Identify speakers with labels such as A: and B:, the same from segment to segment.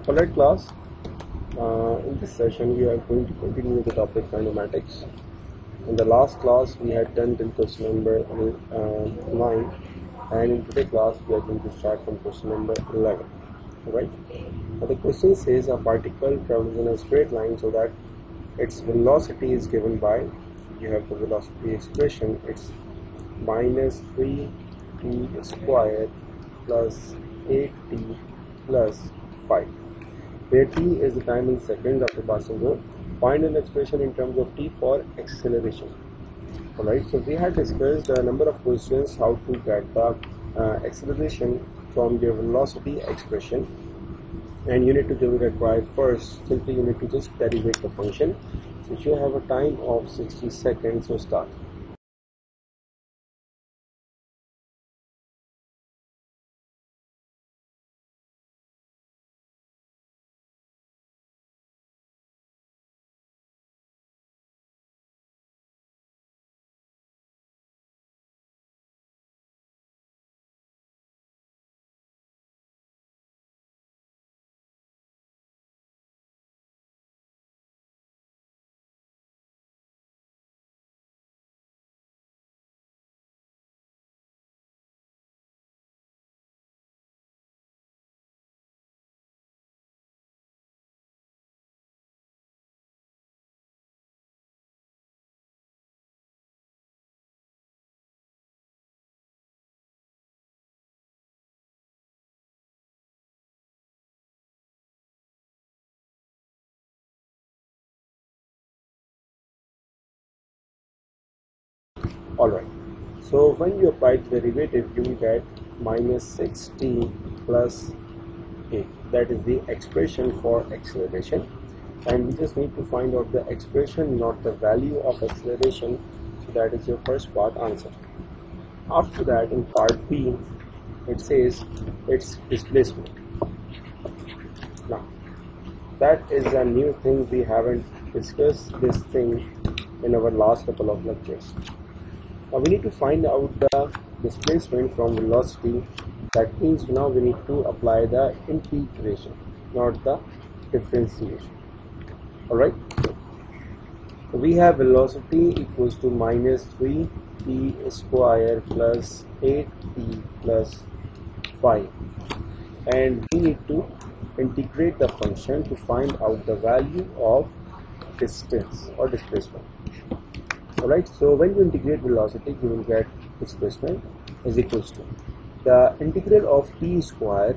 A: Alright class, in this session we are going to continue with the topic kinematics. In the last class we had done till question number 9, and in today's class we are going to start from question number 11. Alright, now the question says a particle travels in a straight line so that its velocity is given by, you have the velocity expression, it's minus 3t square plus 8t plus 5, where t is the time in seconds after passing through. Find an expression in terms of t for acceleration. Alright, so we had discussed a number of questions how to get the acceleration from your velocity expression, and you need to give it a try first. Simply you need to just derivate the function. So you have a time of 60 seconds, so start. Alright, so when you apply the derivative, you will get minus 6t plus 8. That is the expression for acceleration. And we just need to find out the expression, not the value of acceleration. So that is your first part answer. After that, in part B, it says its displacement. Now, that is a new thing. We haven't discussed this thing in our last couple of lectures. Now we need to find out the displacement from velocity. That means now we need to apply the integration, not the differentiation. Alright, we have velocity equals to minus 3t square plus 8t plus 5, and we need to integrate the function to find out the value of distance or displacement. Alright, so when you integrate velocity, you will get displacement is equals to the integral of t square,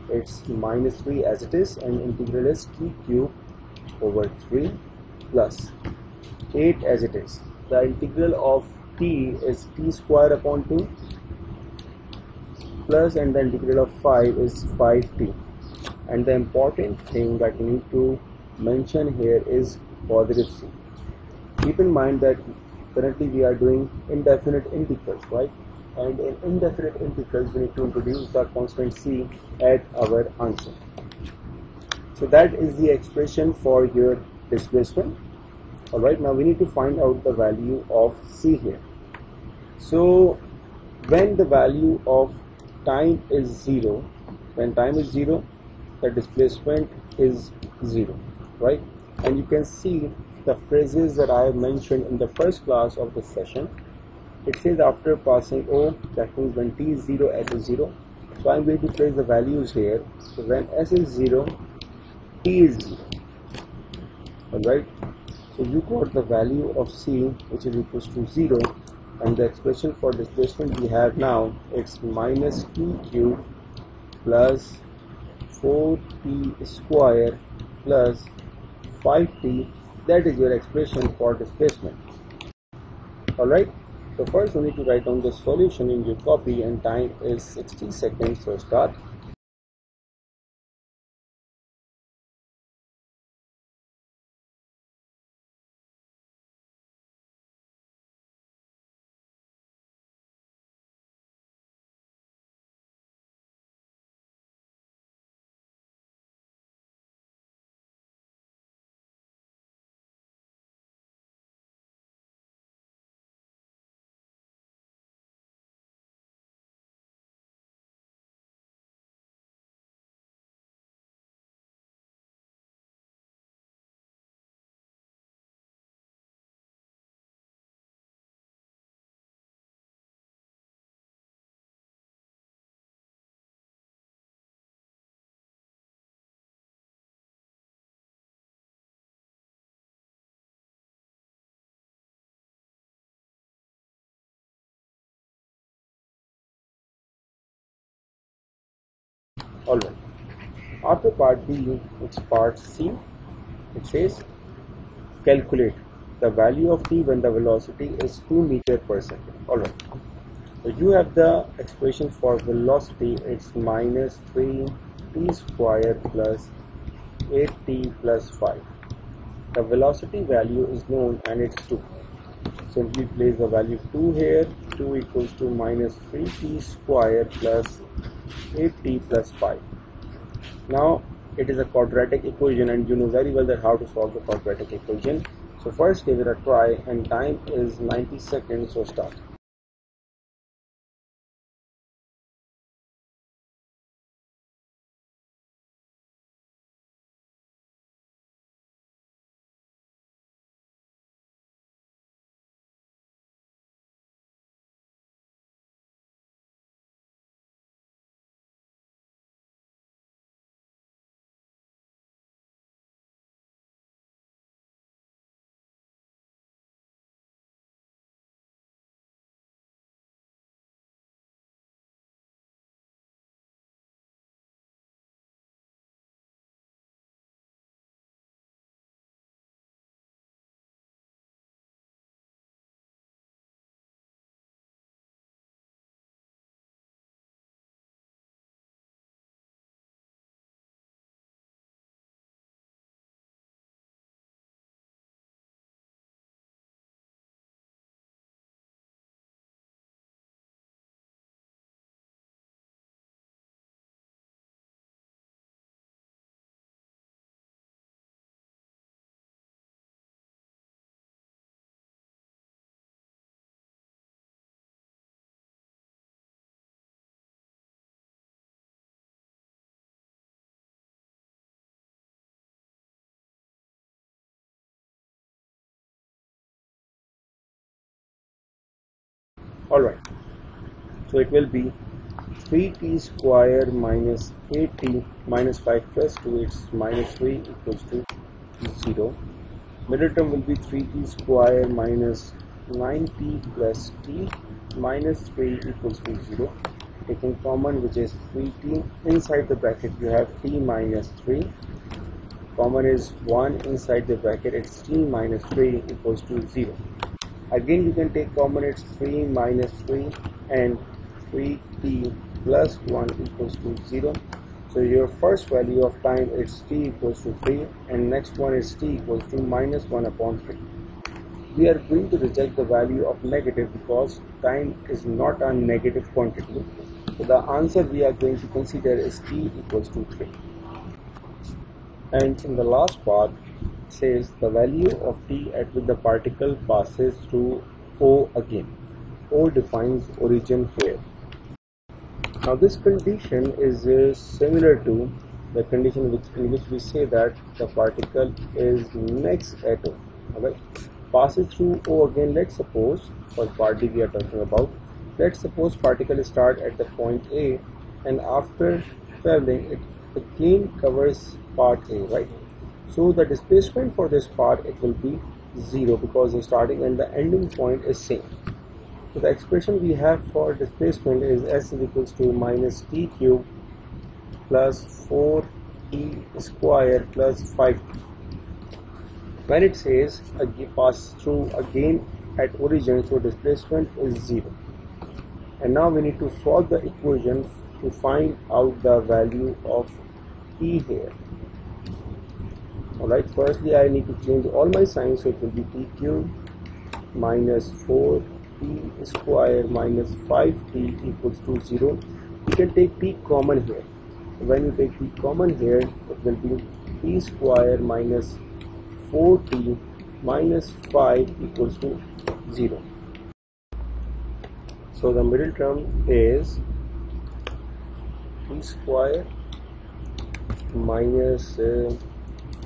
A: it's minus 3 as it is, and integral is t cube over 3 plus 8 as it is. The integral of t is t square upon 2 plus, and the integral of 5 is 5t. And the important thing that we need to mention here is positive c. Keep in mind that currently we are doing indefinite integrals, right? And in indefinite integrals we need to introduce the constant c at our answer. So that is the expression for your displacement. Alright, now we need to find out the value of c here. So when the value of time is 0, when time is 0, the displacement is 0, right? And you can see the phrases that I have mentioned in the first class of this session. It says after passing O, that means when t is 0, s is 0. So I am going to place the values here. So when s is 0, t is 0. Alright, so you got the value of c, which is equals to 0, and the expression for displacement we have now, it's minus t cube plus 4t square plus 5t. That is your expression for displacement. Alright, so first we need to write down the solution in your copy, and time is 60 seconds, so start. Alright. After part B, it's part C. It says calculate the value of t when the velocity is 2 meters per second. Alright. So you have the expression for velocity. It's minus 3t square plus 8t plus 5. The velocity value is known and it's 2. Simply place the value 2 here. 2 equals to minus 3t square plus 8t plus 5. Now it is a quadratic equation and you know very well that how to solve the quadratic equation. So first give it a try, and time is 90 seconds, so start. Alright, so it will be 3t square minus 8t minus 5 plus 2, it's minus 3 equals to 0. Middle term will be 3t square minus 9t plus t minus 3 equals to 0. Taking common, which is 3t, inside the bracket you have t minus 3. Common is 1, inside the bracket it's t minus 3 equals to 0. Again you can take common, it's 3 minus 3 and 3t plus 1 equals to 0. So your first value of time is t equals to 3 and next one is t equals to minus 1 upon 3. We are going to reject the value of negative because time is not a negative quantity. So the answer we are going to consider is t equals to 3. And in the last part says the value of t at which the particle passes through O again. O defines origin here. Now this condition is similar to the condition in which we say that the particle is next at O. Alright, passes through O again. Let's suppose, for part D we are talking about, let's suppose particle start at the point A and after traveling it again covers part A, right? So the displacement for this part, it will be 0 because the starting and the ending point is same. So the expression we have for displacement is s is equals to minus t cube plus 4t square plus 5t. When it says pass through again at origin, so displacement is 0. And now we need to solve the equation to find out the value of t here. Alright, firstly I need to change all my signs, so it will be t cube minus 4t square minus 5t equals to 0. You can take t common here. When you take t common here, it will be t square minus 4t minus 5 equals to 0. So the middle term is t square minus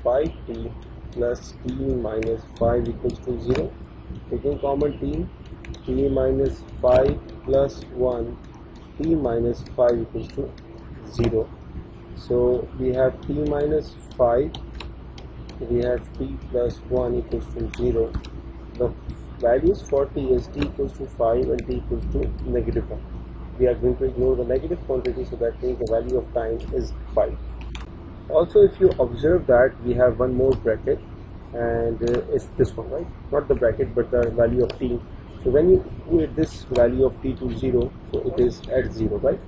A: 5t plus t minus 5 equals to 0. Taking common t minus 5 plus 1, t minus 5 equals to 0. So we have t minus 5, we have t plus 1 equals to 0. The values for t is t equals to 5 and t equals to negative 1. we are going to ignore the negative quantity, so that means the value of time is 5. Also, if you observe that we have one more bracket, and it's this one, right? Not the bracket but the value of t. So when you equate this value of t to 0, so it is at 0, right?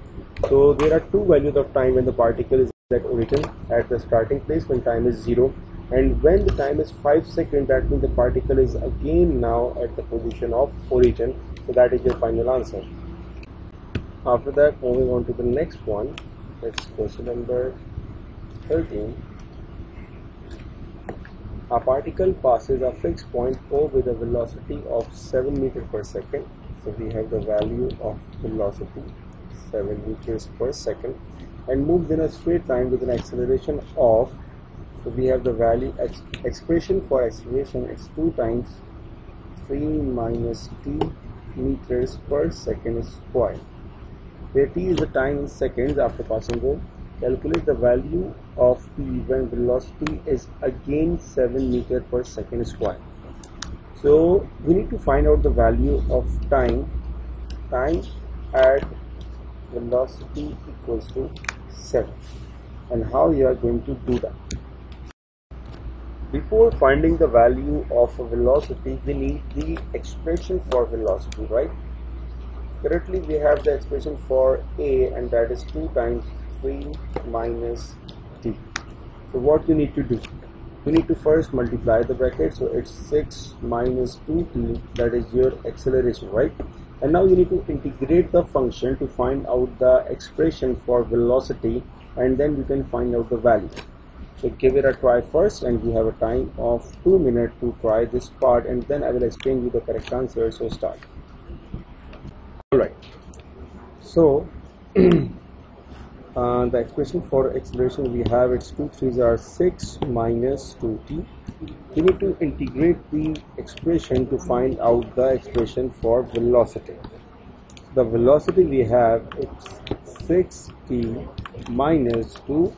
A: So there are two values of time when the particle is at origin, at the starting place when time is 0, and when the time is 5 seconds, that means the particle is again now at the position of origin. So that is your final answer. After that, moving on to the next one, that's question number 13. A particle passes a fixed point O with a velocity of 7 meters per second. So we have the value of velocity 7 meters per second, and moves in a straight line with an acceleration of, so we have the value expression for acceleration, it's 2 times 3 minus t meters per second square, where t is the time in seconds after passing O. Calculate the value of t when velocity is again 7 meters per second square. So we need to find out the value of time at velocity equals to 7, and how you are going to do that. Before finding the value of a velocity, we need the expression for velocity, right? Currently we have the expression for a, and that is 2 times 3 minus t. So what you need to do? You need to first multiply the bracket, so it's 6 minus 2t, that is your acceleration, right? And now you need to integrate the function to find out the expression for velocity, and then we can find out the value. So give it a try first, and we have a time of 2 minutes to try this part, and then I will explain you the correct answer. So start. Alright, so the expression for acceleration we have, it's 2 3s are 6 minus 2t. We need to integrate the expression to find out the expression for velocity. The velocity we have, it's 6t minus 2.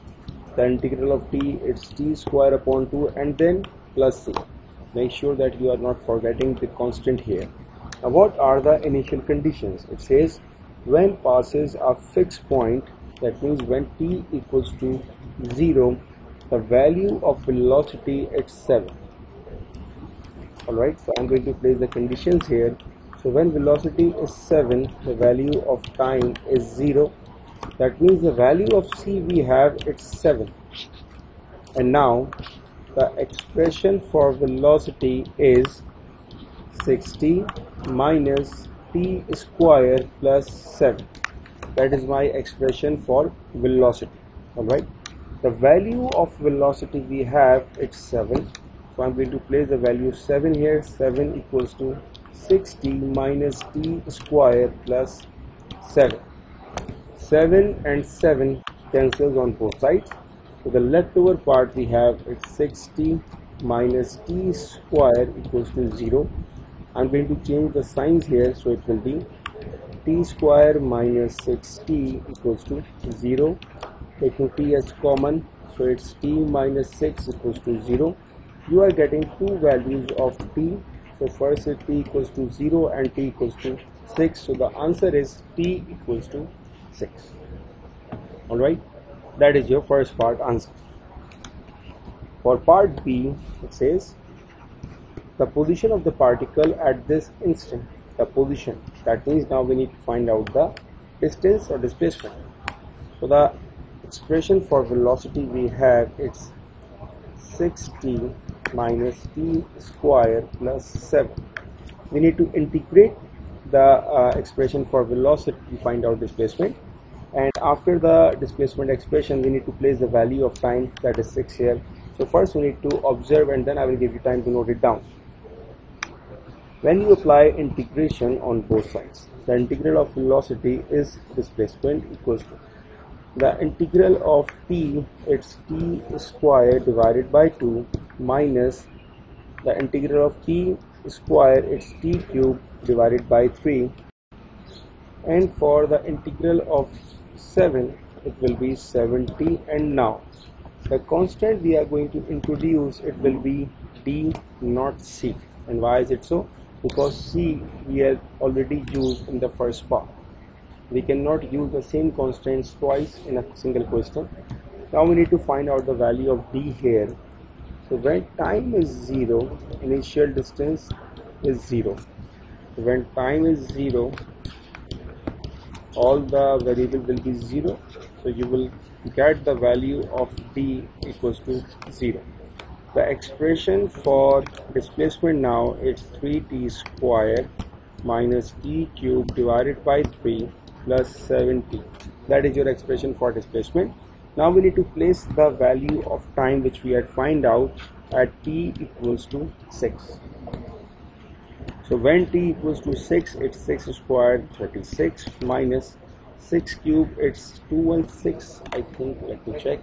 A: The integral of t, it's t square upon 2, and then plus c. Make sure that you are not forgetting the constant here. Now what are the initial conditions? It says when passes a fixed point, that means when t equals to 0, the value of velocity is 7. Alright, so I'm going to place the conditions here. So when velocity is 7, the value of time is 0. That means the value of c we have, it's 7. And now the expression for velocity is 60 minus t square plus 7. That is my expression for velocity. Alright, the value of velocity we have, it's 7. So I'm going to place the value 7 here. 7 equals to 60 minus t square plus 7. 7 and 7 cancels on both sides. So the leftover part we have, it's 60 minus t square equals to 0. I'm going to change the signs here, so it will be t square minus 6t equals to 0. Taking t as common, so it's t minus 6 equals to 0. You are getting two values of t. So first is t equals to 0 and t equals to 6. So the answer is t equals to 6. Alright, that is your first part answer. For part B, it says the position of the particle at this instant. The position, that means now we need to find out the distance or displacement. So the expression for velocity we have, it's 6t minus t square plus 7. We need to integrate the expression for velocity to find out displacement, and after the displacement expression we need to place the value of time, that is 6 here. So first we need to observe, and then I will give you time to note it down. When you apply integration on both sides, the integral of velocity is displacement equals to the integral of t, it's t square divided by 2 minus the integral of t square, it's t cube divided by 3, and for the integral of 7 it will be 70. And now the constant we are going to introduce, it will be d, not c. And why is it so? Because c we have already used in the first part. We cannot use the same constraints twice in a single question. Now we need to find out the value of d here. So when time is 0, initial distance is 0. When time is 0, all the variable will be 0. So you will get the value of d equals to 0. The expression for displacement now is 3t square minus t cube divided by 3 plus 7t. That is your expression for displacement. Now we need to place the value of time which we had find out at t equals to 6. So when t equals to 6, it's 6 squared 36 minus 6 cube, it's 216, I think, let me check.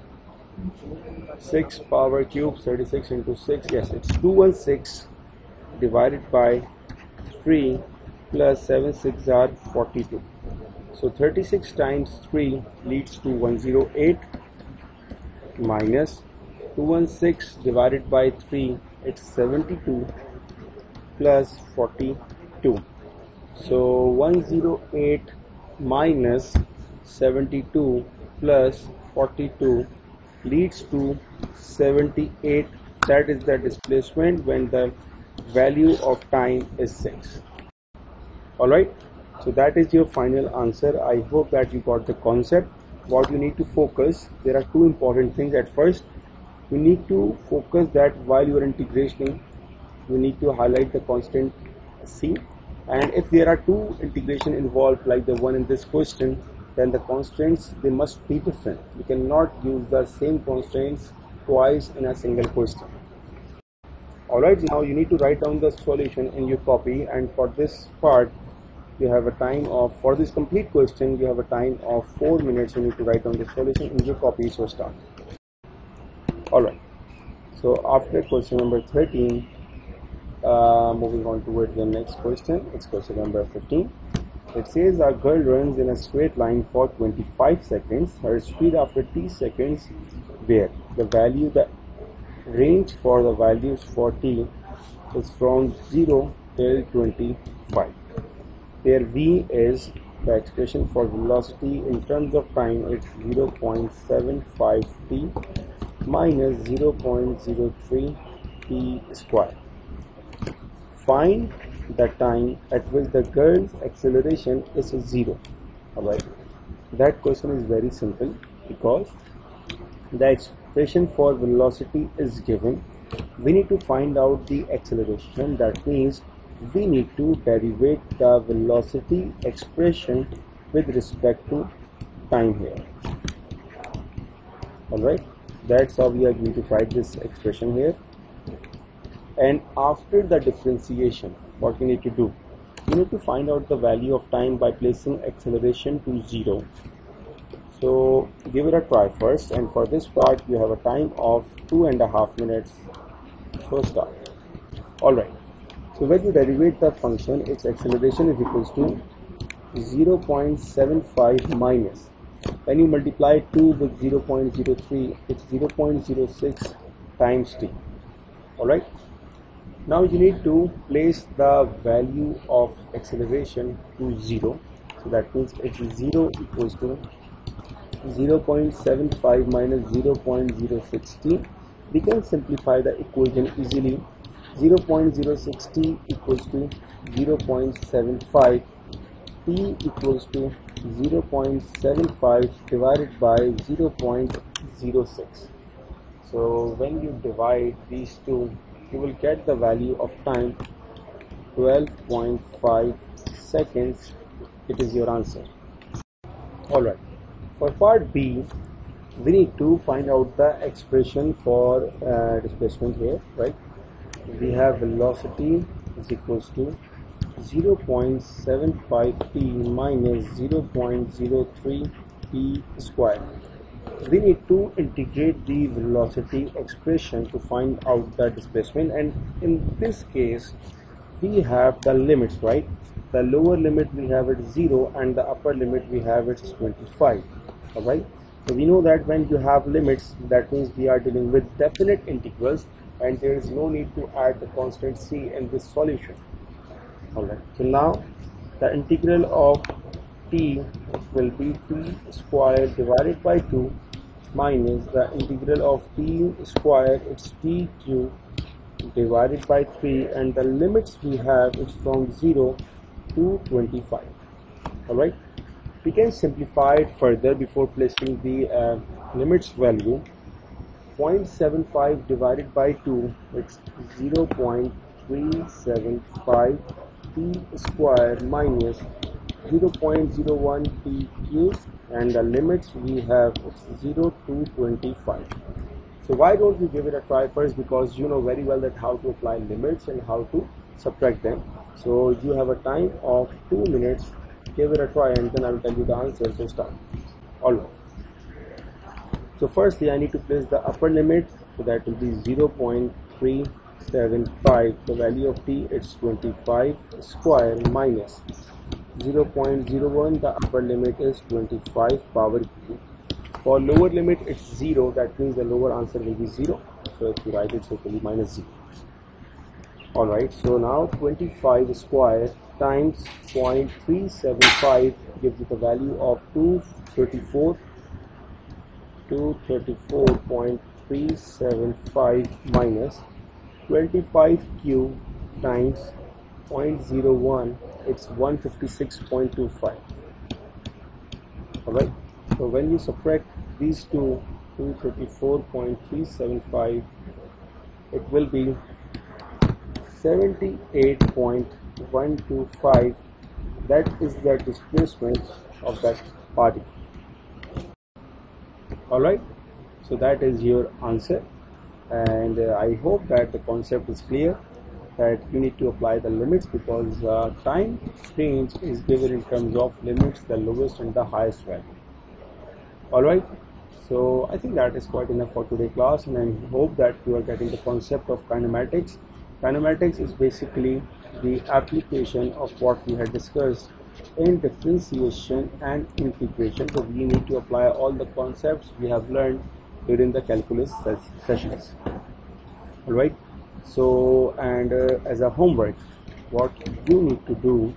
A: 6 power cube 36 into 6, yes, it's 216 divided by 3 plus 7 6 are 42. So 36 times 3 leads to 108 minus 216 divided by 3, it's 72 plus 42. So 108 minus 72 plus 42 leads to 78. That is the displacement when the value of time is 6. Alright, so that is your final answer. I hope that you got the concept. What you need to focus, there are two important things. At first, you need to focus that while you are integrating, you need to highlight the constant c, and if there are two integration involved like the one in this question, then the constraints, they must be different. You cannot use the same constraints twice in a single question. Alright, now you need to write down the solution in your copy, and for this part you have a time of, for this complete question you have a time of 4 minutes. You need to write down the solution in your copy, so start. Alright, so after question number 13, moving on towards the next question, it's question number 15. It says a girl runs in a straight line for 25 seconds. Her speed after t seconds, where the value, the range for the values for t is from 0 till 25. Where v is the expression for velocity in terms of time, it's 0.75 t minus 0.03 t square. Find the time at which the girl's acceleration is 0. Alright, that question is very simple because the expression for velocity is given. We need to find out the acceleration. That means we need to derivate the velocity expression with respect to time here. Alright, that's how we are going to write this expression here. And after the differentiation, what we need to do, we need to find out the value of time by placing acceleration to 0. So give it a try first, and for this part you have a time of 2.5 minutes. So start. Alright, so when you derivate the function, its acceleration is equals to 0.75 minus, when you multiply 2 with 0.03, it's 0.06 times t. Alright, now you need to place the value of acceleration to 0. So that means it's 0 equals to 0.75 minus 0.060. We can simplify the equation easily. 0.060 equals to 0.75. T equals to 0.75 divided by 0.06. So when you divide these two, you will get the value of time 12.5 seconds. It is your answer. Alright, for part B, we need to find out the expression for displacement here, right? We have velocity is equals to 0.75 t minus 0.03 t square. We need to integrate the velocity expression to find out the displacement, and in this case we have the limits, right? The lower limit we have it 0 and the upper limit we have it 25. Alright, so we know that when you have limits, that means we are dealing with definite integrals and there is no need to add the constant c in this solution. Alright, so now the integral of t, it will be t squared divided by 2 minus the integral of t squared, it's t cube divided by 3, and the limits we have is from 0 to 25. Alright, we can simplify it further before placing the limits value. 0.75 divided by 2, it's 0.375 t squared minus 0.01 t cubed, and the limits we have it's 0 to 25. So why don't we give it a try first, because you know very well that how to apply limits and how to subtract them. So you have a time of 2 minutes, give it a try, and then I will tell you the answer. So start. Alright. So firstly I need to place the upper limit, so that will be 0.375. The value of t it's 25 square minus 0.01. The upper limit is 25 power cube. For lower limit it's 0, that means the lower answer will be 0. So if you write it, so it will be minus 0. Alright, so now 25 square times 0.375 gives you the value of 234.375 minus 25 cube times 0.01, it's 156.25. Alright, so when you subtract these two, 234.375, it will be 78.125. that is the displacement of that particle. Alright, so that is your answer, and I hope that the concept is clear, that you need to apply the limits, because time range is given in terms of limits, the lowest and the highest value. Alright, so I think that is quite enough for today's class, and I hope that you are getting the concept of kinematics. Kinematics is basically the application of what we had discussed in differentiation and integration. So we need to apply all the concepts we have learned during the calculus sessions. Alright, so and as a homework, what you need to do,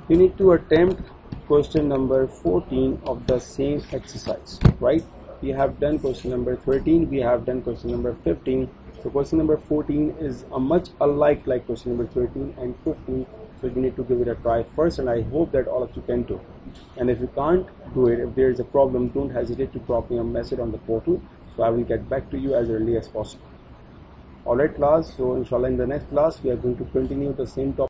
A: you need to attempt question number 14 of the same exercise. Right, we have done question number 13, we have done question number 15. So question number 14 is a much alike like question number 13 and 15. So you need to give it a try first, and I hope that all of you can do. And if you can't do it, if there is a problem, don't hesitate to drop me a message on the portal, so I will get back to you as early as possible. Alright class, so inshallah in the next class we are going to continue the same topic.